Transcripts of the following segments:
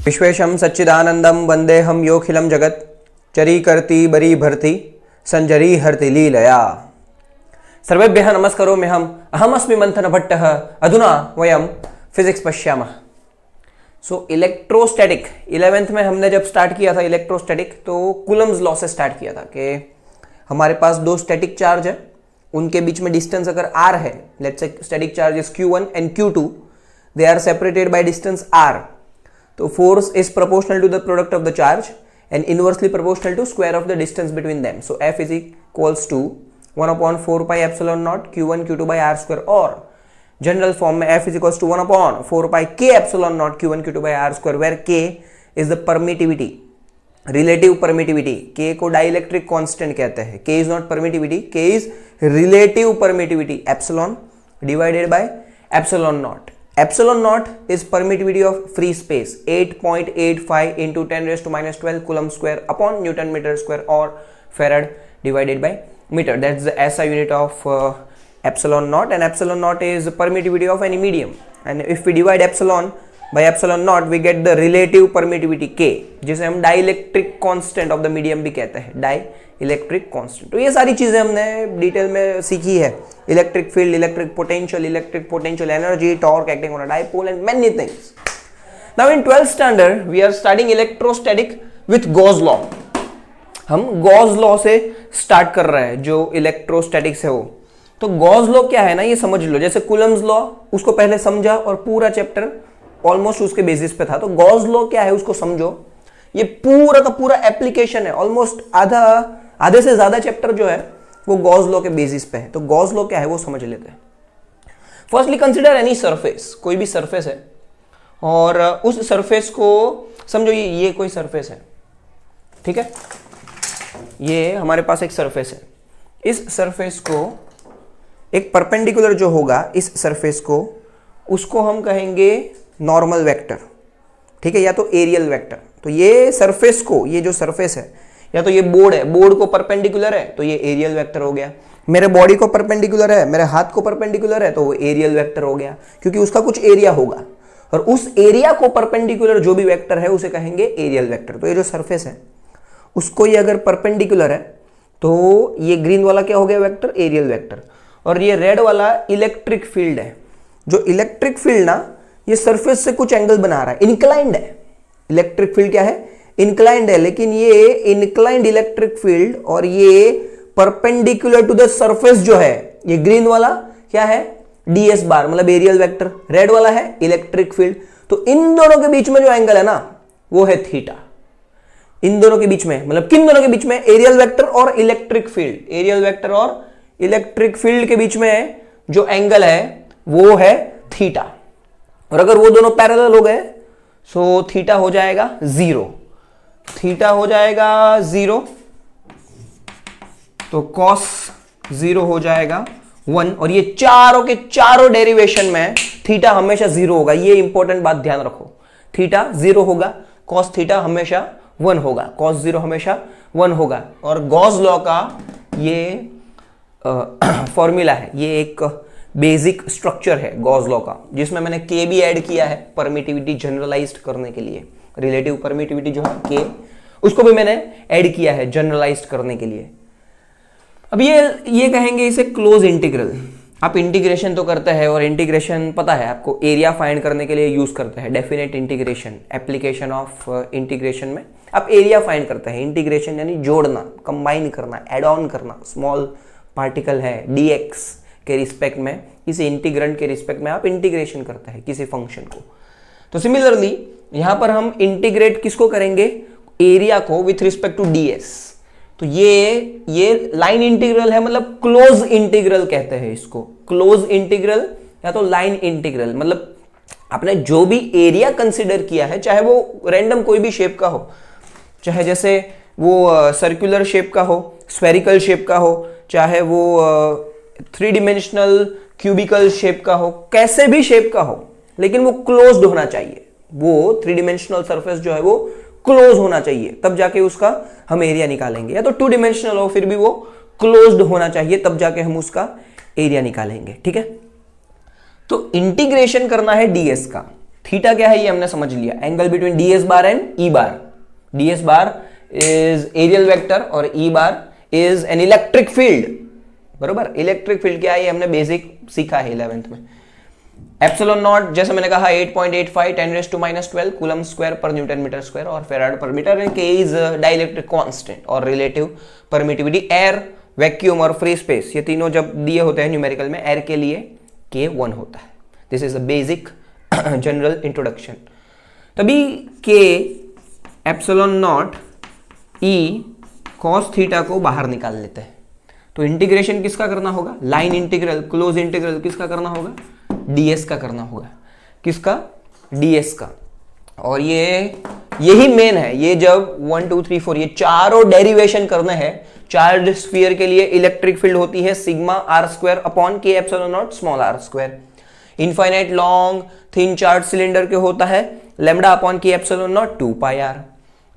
विश्वेशं सच्चिदानंदम वंदेहम योखिलम जगत चरी करती बरी भरती संजरी हरति लीलया। सर्वेभ्यः नमस्करोमि अहमस्मि मंथन भट्टः। अधुना वयम फिजिक्स पश्यामः। सो इलेक्ट्रोस्टैटिक 11th में हमने जब स्टार्ट किया था इलेक्ट्रोस्टैटिक, तो कूलम्स लॉ से स्टार्ट किया था कि हमारे पास दो स्टैटिक चार्ज है, उनके बीच में डिस्टेंस अगर r है, let's say static charge is q1 and q2, they are separated by distance r, तो force is proportional to the product of the charge and inversely proportional to square of the distance between them. So F is equals to 1/4 pi epsilon naught q1 q2 by r square, और general form में F is equals to 1/4 pi k epsilon naught q1 q2 by r square, where k is the permittivity, relative permittivity। k को dielectric constant कहते हैं। k is not permittivity, k is relative permittivity, epsilon divided by epsilon naught। Epsilon naught is permittivity of free space, 8.85 into 10 raised to minus 12 coulomb square upon Newton meter square or Farad divided by meter. That's the SI unit of epsilon naught, and epsilon naught is permittivity of any medium. And if we divide epsilon by epsilon naught, we get the relative permittivity K, जिसे हम dielectric constant of the medium भी कहते हैं, dielectric constant. तो ये सारी चीजें हमने डिटेल में सीखी है। Electric field, electric potential energy, torque acting on a dipole and many things. Now in 12th standard we are starting electrostatic with Gauss law. हम गॉस लॉ से स्टार्ट कर रहे हैं, जो इलेक्ट्रोस्टैटिक्स है वो। तो गॉस लॉ क्या है ना, ये समझ लो। जैसे कूलम्स लॉ, उसको पहले समझा और पूरा चैप्टर ऑलमोस्ट उसके बेसिस पे था। तो गॉस लॉ क्या है उसको समझो। ये पूरा का पूरा एप्लीकेशन है। ऑलमोस्ट आधे से ज्यादा चैप्टर जो है वो गॉस लॉ के बेसिस पे है। तो गॉस लॉ क्या है वो समझ लेते हैं। फर्स्टली कंसीडर एनी सरफेस, कोई भी सरफेस है, और उस सरफेस को समझो ये कोई सरफेस है, ठीक है। ये हमारे पास एक सरफेस है। इस सरफेस को एक परपेंडिकुलर जो होगा इस सरफेस को, उसको हम कहेंगे नॉर्मल वेक्टर, ठीक है, या तो एरियल वेक्टर। तो ये सरफेस को, ये जो सरफेस है, या तो ये बोर्ड है, बोर्ड को परपेंडिकुलर है तो ये एरियल वेक्टर हो गया। मेरे बॉडी को परपेंडिकुलर है, मेरे हाथ को परपेंडिकुलर है तो वो एरियल वेक्टर हो गया, क्योंकि उसका कुछ एरिया होगा, और उस एरिया को परपेंडिकुलर जो भी वेक्टर है उसे कहेंगे एरियल वेक्टर। तो ये जो सरफेस है उसको ये अगर परपेंडिकुलर है तो ये ग्रीन वाला क्या हो गया वेक्टर, एरियल वेक्टर। और ये रेड वाला इलेक्ट्रिक फील्ड है। जो इलेक्ट्रिक फील्ड ना, ये सरफेस से कुछ एंगल बना रहा है, इंक्लाइंड है। इलेक्ट्रिक फील्ड क्या है, इंक्लाइंड है। लेकिन ये इंक्लाइंड इलेक्ट्रिक फील्ड और ये परपेंडिकुलर टू द सरफेस जो है, ये ग्रीन वाला क्या है, ds बार, मतलब एरियल वेक्टर। रेड वाला है इलेक्ट्रिक फील्ड। तो इन दोनों के बीच में जो एंगल है ना वो है थीटा। इन दोनों के बीच में, मतलब किन दोनों के बीच में, एरियल वेक्टर और इलेक्ट्रिक फील्ड। एरियल वेक्टर और इलेक्ट्रिक फील्ड के बीच में जो एंगल है वो है थीटा। और अगर वो दोनों पैरेलल हो गए सो थीटा हो जाएगा 0। थीटा हो जाएगा 0, तो कॉस 0 हो जाएगा 1। और ये चारों के चारों डेरिवेशन में थीटा हमेशा 0 होगा। ये इंपॉर्टेंट बात ध्यान रखो, थीटा 0 होगा, कॉस थीटा हमेशा 1 होगा, कॉस 0 हमेशा 1 होगा। और गॉस लॉ का ये फॉर्मूला है, ये एक बेसिक स्ट्रक्चर है गॉस लॉ का, जिसमें मैंने के भी ऐड किया है परमिटिविटी जनरलाइज्ड करने के लिए। रिलेटिव परमिटिविटी जो है के, उसको भी मैंने ऐड किया है जनरलाइज्ड करने के लिए। अब ये कहेंगे इसे क्लोज इंटीग्रल। आप इंटीग्रेशन तो करते हैं, और इंटीग्रेशन पता है आपको, एरिया फाइंड करने के लिए यूज करते हैं। Definite integration, application of integration में आप एरिया फाइंड करते हैं। इंटीग्रेशन यानी जोड़ना, कंबाइन करना, एड ऑन करना। स्मॉल पार्टिकल है dx के रिस्पेक्ट में, किसी इंटीग्रेंट के रिस्पेक्ट में आप इंटीग्रेशन करते हैं किसी फंक्शन को। तो सिमिलरली यहां पर हम इंटीग्रेट किसको करेंगे, एरिया को विथ रिस्पेक्ट टू ds। तो ये लाइन इंटीग्रल है, मतलब क्लोज इंटीग्रल कहते हैं इसको। क्लोज इंटीग्रल या तो लाइन इंटीग्रल, मतलब आपने जो भी एरिया कंसिडर किया है, चाहे वो रैंडम कोई भी शेप का हो, चाहे जैसे वो सर्कुलर शेप का हो, स्फेरिकल शेप का हो, चाहे वो 3 डिमेंशनल क्यूबिकल शेप का हो, कैसे भी शेप का हो, लेकिन वो क्लोज्ड होना चाहिए। वो 3 डिमेंशनल सरफेस जो है वो क्लोज होना चाहिए, तब जाके उसका हम एरिया निकालेंगे। या तो 2 डिमेंशनल हो फिर भी वो क्लोज्ड होना चाहिए, तब जाके हम उसका एरिया निकालेंगे, ठीक है। तो इंटीग्रेशन करना है ds का, थीटा क्या है ये हमने समझ लिया, angle between D S bar and E bar. D S bar is aerial vector और E bar is an electric field, बरोबर। इलेक्ट्रिक फील्ड क्या है ये हमने बेसिक सीखा है 11th में। एप्सिलॉन नॉट जैसे मैंने कहा 8.85 10⁻12 कूलम स्क्वायर पर न्यूटन मीटर स्क्वायर और फेराड पर मीटर है। के इज डाइलेक्ट्रिक कांस्टेंट और रिलेटिव परमिटिविटी। एयर, वैक्यूम और फ्री स्पेस ये तीनों जब दिए होते हैं न्यूमेरिकल में, एयर के लिए के 1 होता है। This is the basic general introduction. तभी के epsilon not E cos theta को बाहर निकाल लेते हैं। तो इंटीग्रेशन किसका करना होगा, लाइन इंटीग्रल, क्लोज इंटीग्रल किसका करना होगा, ds का करना होगा। किसका, ds का। और यही मेन है, ये जब 1 2 3 4 ये चारों डेरिवेशन करने हैं। चार्ज स्फीयर के लिए इलेक्ट्रिक फील्ड होती है sigma R square upon K epsilon naught small R square. Infinite long thin charge cylinder के होता है lambda upon K epsilon naught 2 pi R.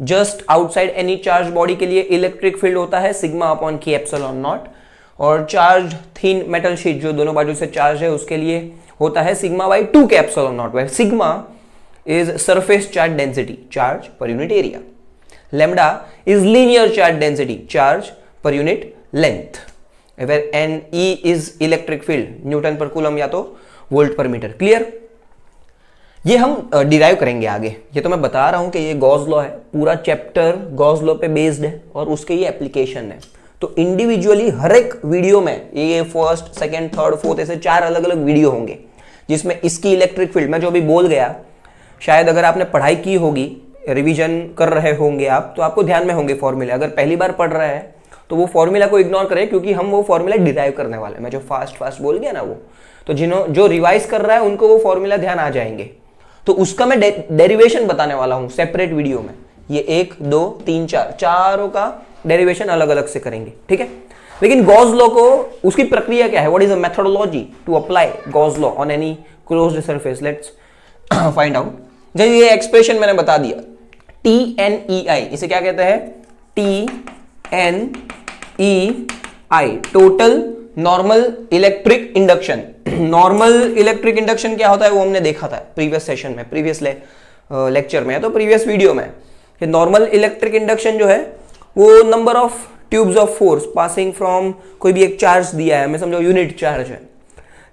Just outside any charge body के लिए electric field होता है sigma upon K epsilon naught. और charge thin metal sheet जो दोनों बाजू से चार्ज है उसके लिए होता है sigma by 2 K epsilon naught, where sigma is surface charge density, charge per unit area. Lambda is linear charge density, charge per unit length. Where N E is electric field, newton per coulomb या तो volt पर metre. Clear. ये हम derive करेंगे आगे। ये तो मैं बता रहा हूं कि ये गॉस लॉ है, पूरा चैप्टर गॉस लॉ पे बेस्ड है और उसके ये एप्लीकेशन है। तो इंडिविजुअली हर एक वीडियो में ये फर्स्ट, सेकंड, थर्ड, फोर्थ ऐसे 4 अलग अलग वीडियो होंगे जिसमें इसकी इलेक्ट्रिक फील्ड में जो भी बोल गया, शायद अगर आपने पढ़ाई की होगी, रिवीजन कर रहे होंगे आप, तो आपको ध्यान में होंगे फॉर्मूले। अगर पहली बार पढ़ रहे हैं तो वो फॉर्मूला को इग्नोर करें, क्योंकि हम वो फॉर्मूला डिराइव करने वाले। मैं जो फास्ट बोल गया ना वो, तो जो रिवाइज कर रहा है उनको वो फॉर्मूला ध्यान आ जाएंगे। तो उसका मैं डेरिवेशन बताने वाला हूं सेपरेट वीडियो में। ये 1 2 3 4 चारों का डेरिवेशन अलग अलग से करेंगे, ठीक है। लेकिन गॉस लॉ को, उसकी प्रक्रिया क्या है, what is the methodology to apply Gauss law on any closed surface, let's find out. जब ये एक्सप्रेशन मैंने बता दिया TNEI, इसे क्या कहते हैं, TNEI, total normal electric induction. Normal electric induction क्या होता है वो हमने देखा था प्रीवियस सेशन में, प्रीवियस लेक्चर में, तो प्रीवियस वीडियो में। नॉर्मल इलेक्ट्रिक इंडक्शन जो है वो number of tubes of force passing from, कोई भी एक चार्ज दिया है, मैं समझो यूनिट चार्ज है,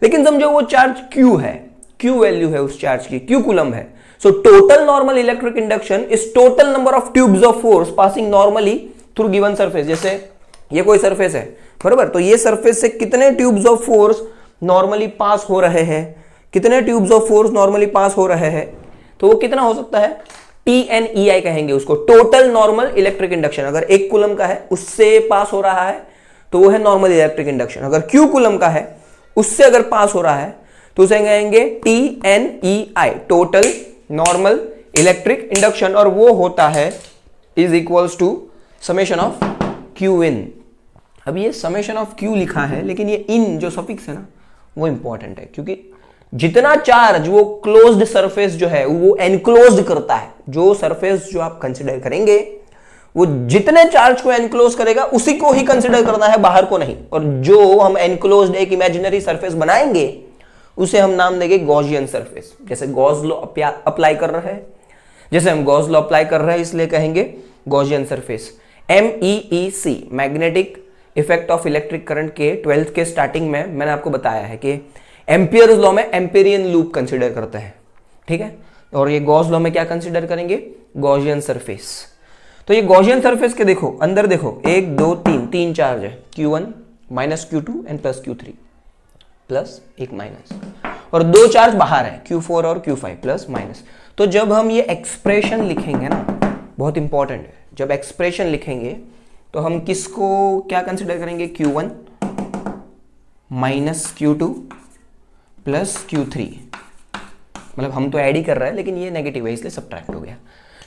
लेकिन समझो वो चार्ज Q है, Q वैल्यू है उस चार्ज की, Q कूलम है। So total normal electric induction is total number of tubes of force passing normally through given surface. जैसे ये कोई सरफेस है, बराबर, तो ये सरफेस से कितने ट्यूब्स ऑफ फोर्स नॉर्मली पास हो रहे हैं, कितने ट्यूब्स ऑफ फोर्स नॉर्मली पास हो रहे हैं, तो वो कितना हो सकता है, TNEI कहेंगे उसको, टोटल नॉर्मल इलेक्ट्रिक इंडक्शन। अगर 1 कूलम का है उससे पास हो रहा है तो वो है नॉर्मल इलेक्ट्रिक इंडक्शन। अगर Q कूलम का है उससे अगर पास हो रहा है तो उसे कहेंगे TNEI, total normal electric induction, और वो होता है is equals to summation of Q in. अब ये समेशन ऑफ Q लिखा है, लेकिन ये इन जो सफिक्स है ना वो इंपॉर्टेंट है, क्योंकि जितना चार्ज वो क्लोज्ड सरफेस जो है वो एनक्लोज्ड करता है, जो सरफेस जो आप कंसिडर करेंगे वो जितने चार्ज को एनक्लोज करेगा उसी को ही कंसिडर करना है, बाहर को नहीं। और जो हम एनक्लोज्ड एक इमेजिनरी सरफेस बनाएंगे उसे हम नाम देंगे गॉसियन सरफेस। जैसे गॉस लॉ अप्लाई कर रहे हैं, जैसे हम गॉस लॉ अप्लाई कर रहे हैं इसलिए कहेंगे Gaussian surface. MEEC, magnetic effect of electric current के 12th के स्टार्टिंग में मैंने आपको बताया है कि एम्पियर्स लॉ में एम्पेरियन लूप कंसीडर करते हैं, ठीक है। और ये गॉस लॉ में क्या कंसीडर करेंगे, गॉसियन सरफेस। तो ये गॉसियन सरफेस के देखो अंदर देखो 1 2 3 चार्ज है, Q1 minus Q2 and plus Q3, plus एक माइनस, और 2 चार्ज बाहर है Q4 और Q5 प्लस माइनस। तो जब हम ये एक्सप्रेशन लिखेंगे ना, बहुत इंपॉर्टेंट है, जब एक्सप्रेशन लिखेंगे तो हम किसको क्या कंसीडर करेंगे, Q1 minus Q2 plus Q3, मतलब हम तो ऐड ही कर रहे हैं लेकिन ये नेगेटिव है इसलिए सब्ट्रैक्ट हो गया।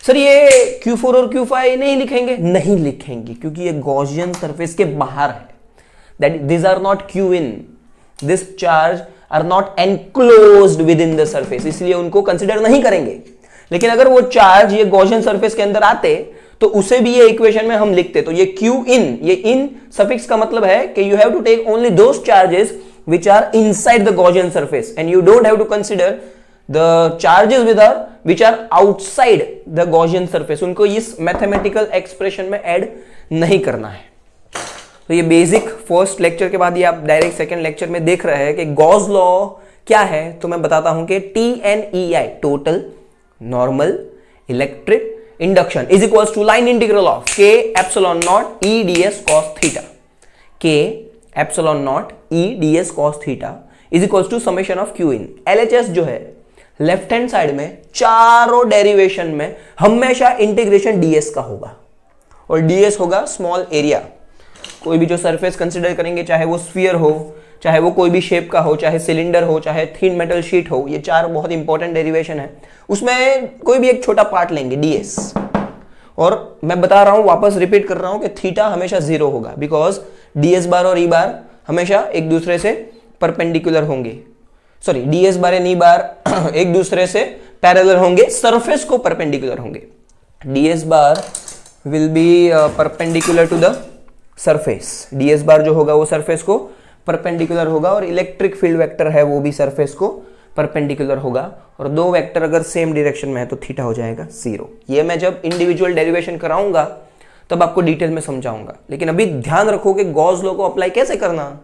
सर ये Q4 और Q5 नहीं लिखेंगे, नहीं लिखेंगे क्योंकि ये गॉसियन सरफेस के बाहर है, that this are not Q in, this charge are not enclosed within the surface, इसलिए उनको कंसिडर नहीं करेंगे। लेकिन अगर वो चार्ज ये गॉसियन सरफेस के अंदर आते तो उसे भी ये इक्वेशन में हम लिखते, तो ये Q इन, ये इन सफिक्स का मतलब है कि you have to take only those charges which are inside the Gaussian surface and you don't have to consider the charges which are outside the Gaussian surface, उनको इस मैथमेटिकल एक्सप्रेशन में add नहीं करना है। तो ये बेसिक फर्स्ट लेक्चर के बाद ये आप डायरेक्ट सेकंड लेक्चर में देख रहे हैं कि गॉस लॉ क्या है। तो मैं बताता हूं कि TNEI, total normal electric induction, is equals to line integral of K epsilon naught E ds cos theta, K epsilon naught E ds cos theta is equals to summation of Q in. LHS जो है left hand side में चारों derivation में हमेशा integration ds का होगा, और ds होगा स्मॉल एरिया। कोई भी जो सरफेस कंसिडर करेंगे, चाहे वो स्फीयर हो, चाहे वो कोई भी शेप का हो, चाहे सिलेंडर हो, चाहे थिन मेटल शीट हो, ये चार बहुत इंपॉर्टेंट डेरिवेशन है। उसमें कोई भी एक छोटा पार्ट लेंगे ds, और मैं बता रहा हूं, वापस रिपीट कर रहा हूं कि थीटा हमेशा जीरो होगा, बिकॉज ds बार और e बार हमेशा एक दूसरे से परपेंडिकुलर होंगे। Sorry, ds bar and e बार एक दूसरे से पैरेलल होंगे, सरफेस को परपेंडिकुलर होंगे। ds bar will be perpendicular to the surface, ds bar जो होगा वो सरफेस को परपेंडिकुलर होगा, और इलेक्ट्रिक फील्ड वेक्टर है वो भी सरफेस को परपेंडिकुलर होगा, और दो वेक्टर अगर सेम डायरेक्शन में है तो थीटा हो जाएगा जीरो। ये मैं जब इंडिविजुअल डेरिवेशन कराऊंगा तब आपको डिटेल में समझाऊंगा, लेकिन अभी ध्यान रखो कि गॉस लॉ को अप्लाई कैसे करना।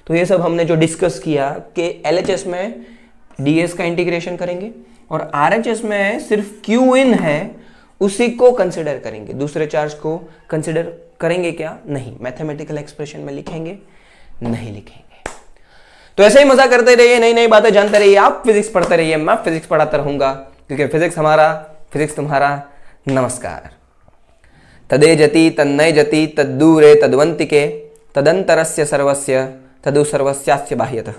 तो ये सब हमने जो डिस्कस किया कि LHS में ds का इंटीग्रेशन करेंगे, और RHS में सिर्फ Q इन है उसी को कंसिडर करेंगे, दूसरे चार्ज को कंसिडर करेंगे क्या? नहीं। मैथमेटिकल एक्सप्रेशन में लिखेंगे? नहीं लिखेंगे। तो ऐसे ही मजा करते रहिए, नई नई बातें जानते रहिए, आप फिजिक्स पढ़ते रहिए, मैं फिजिक्स पढ़ाता रहूंगा, क्योंकि फिजिक्स हमारा, फिजिक्स तुम्हारा। नमस्कार। तदे जति तन्नय जति तद्दूरे तद्वंतिके तदंतरस्य सर्वस्य तदु सर्वस्यास्य बाह्यतः।